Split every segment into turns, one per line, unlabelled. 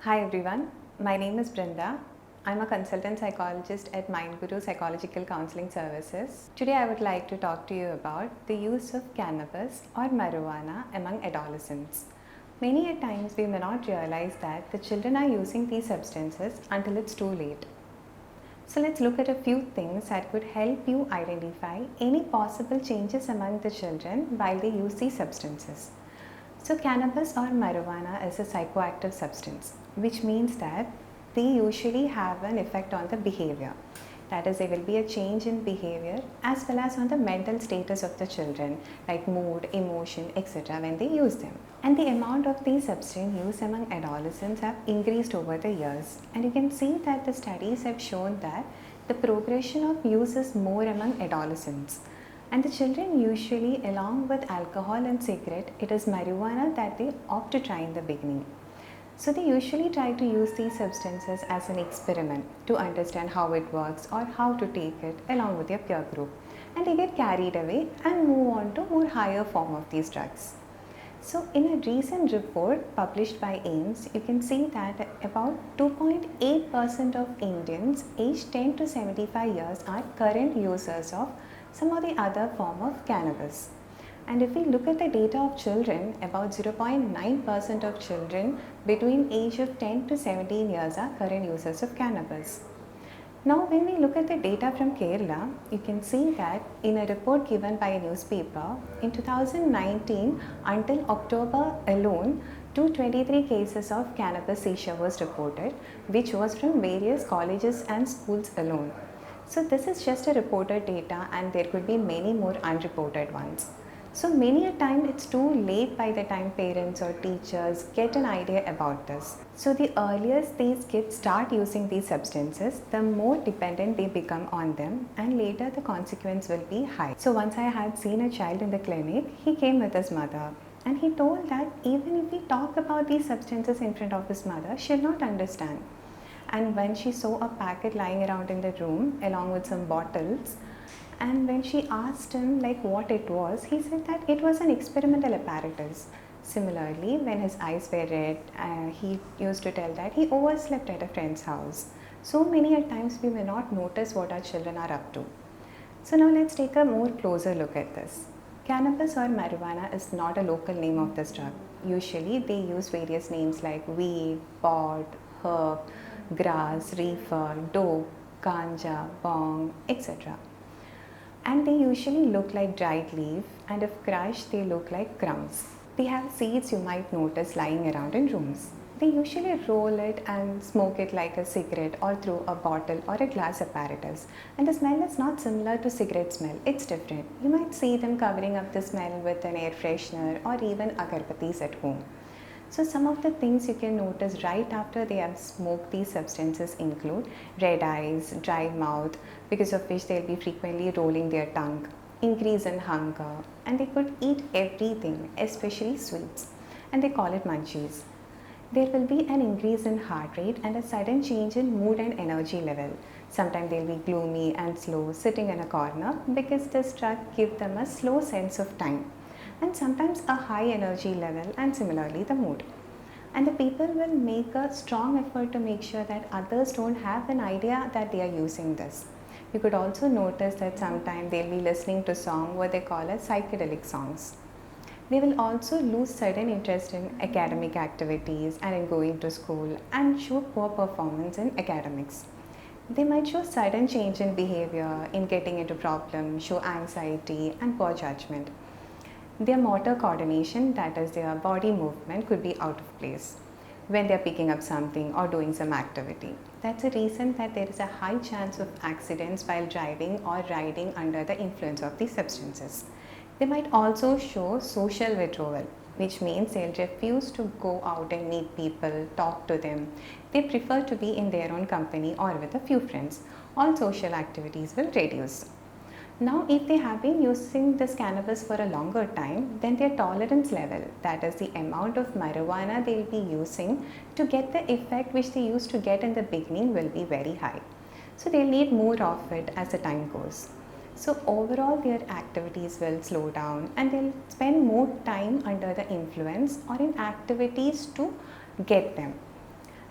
Hi everyone, my name is Brinda. I'm a consultant psychologist at MindGuru Psychological Counseling Services. Today I would like to talk to you about the use of cannabis or marijuana among adolescents. Many a times we may not realize that the children are using these substances until it's too late. So let's look at a few things that could help you identify any possible changes among the children while they use these substances. So cannabis or marijuana is a psychoactive substance, which means that they usually have an effect on the behavior. That is, there will be a change in behavior as well as on the mental status of the children, like mood, emotion, etc. when they use them. And the amount of these substances used among adolescents have increased over the years. And you can see that the studies have shown that the progression of use is more among adolescents. And the children usually, along with alcohol and cigarette, it is marijuana that they opt to try in the beginning. So they usually try to use these substances as an experiment to understand how it works or how to take it along with their peer group. And they get carried away and move on to more higher form of these drugs. So in a recent report published by AIMS, you can see that about 2.8% of Indians aged 10 to 75 years are current users of some of the other form of cannabis. And if we look at the data of children, about 0.9% of children between age of 10 to 17 years are current users of cannabis. Now when we look at the data from Kerala, you can see that in a report given by a newspaper, in 2019 until October alone, 223 cases of cannabis seizure was reported, which was from various colleges and schools alone. So this is just a reported data and there could be many more unreported ones. So many a time it's too late by the time parents or teachers get an idea about this. So the earliest these kids start using these substances, the more dependent they become on them, and later the consequence will be high. So once I had seen a child in the clinic, he came with his mother and he told that even if we talk about these substances in front of his mother, she'll not understand. And when she saw a packet lying around in the room along with some bottles, and when she asked him what it was, he said that it was an experimental apparatus. Similarly, when his eyes were red, he used to tell that he overslept at a friend's house. So many a times we may not notice what our children are up to. So now let's take a more closer look at this. Cannabis or marijuana is not a local name of this drug. Usually they use various names like weed, pot, herb, grass, reefer, dope, ganja, bong, etc. And they usually look like dried leaf, and if crushed they look like crumbs. They have seeds you might notice lying around in rooms. They usually roll it and smoke it like a cigarette or through a bottle or a glass apparatus. And the smell is not similar to cigarette smell, it's different. You might see them covering up the smell with an air freshener or even agarbattis at home. So some of the things you can notice right after they have smoked these substances include red eyes, dry mouth, because of which they'll be frequently rolling their tongue, increase in hunger, and they could eat everything, especially sweets, and they call it munchies. There will be an increase in heart rate and a sudden change in mood and energy level. Sometimes they'll be gloomy and slow, sitting in a corner, because this drug gives them a slow sense of time, and sometimes a high energy level, and similarly the mood. And the people will make a strong effort to make sure that others don't have an idea that they are using this. You could also notice that sometimes they'll be listening to songs what they call as psychedelic songs. They will also lose sudden interest in academic activities and in going to school and show poor performance in academics. They might show sudden change in behavior, in getting into problems, show anxiety and poor judgment. Their motor coordination, that is their body movement, could be out of place when they are picking up something or doing some activity. That's a reason that there is a high chance of accidents while driving or riding under the influence of these substances. They might also show social withdrawal, which means they'll refuse to go out and meet people, talk to them. They prefer to be in their own company or with a few friends. All social activities will reduce. Now, if they have been using this cannabis for a longer time, then their tolerance level, that is the amount of marijuana they'll be using to get the effect which they used to get in the beginning, will be very high. So they'll need more of it as the time goes. So overall their activities will slow down and they'll spend more time under the influence or in activities to get them.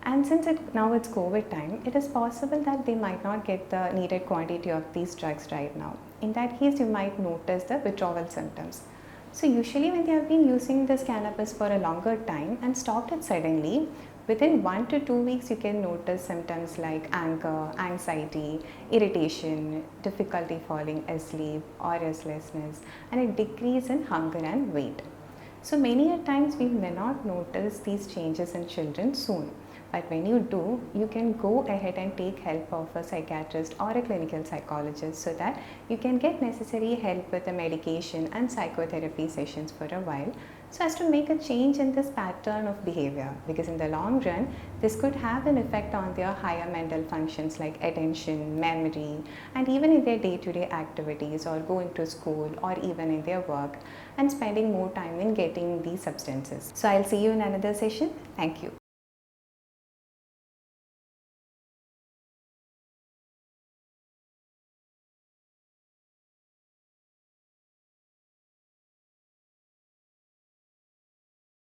And since now it's COVID time, it is possible that they might not get the needed quantity of these drugs right now. In that case, you might notice the withdrawal symptoms. So usually when they have been using this cannabis for a longer time and stopped it suddenly, within 1 to 2 weeks you can notice symptoms like anger, anxiety, irritation, difficulty falling asleep or restlessness, and a decrease in hunger and weight. So many a times we may not notice these changes in children soon. But when you do, you can go ahead and take help of a psychiatrist or a clinical psychologist so that you can get necessary help with the medication and psychotherapy sessions for a while, so as to make a change in this pattern of behavior. Because in the long run, this could have an effect on their higher mental functions like attention, memory, and even in their day-to-day activities or going to school or even in their work and spending more time in getting these substances. So I'll see you in another session. Thank you.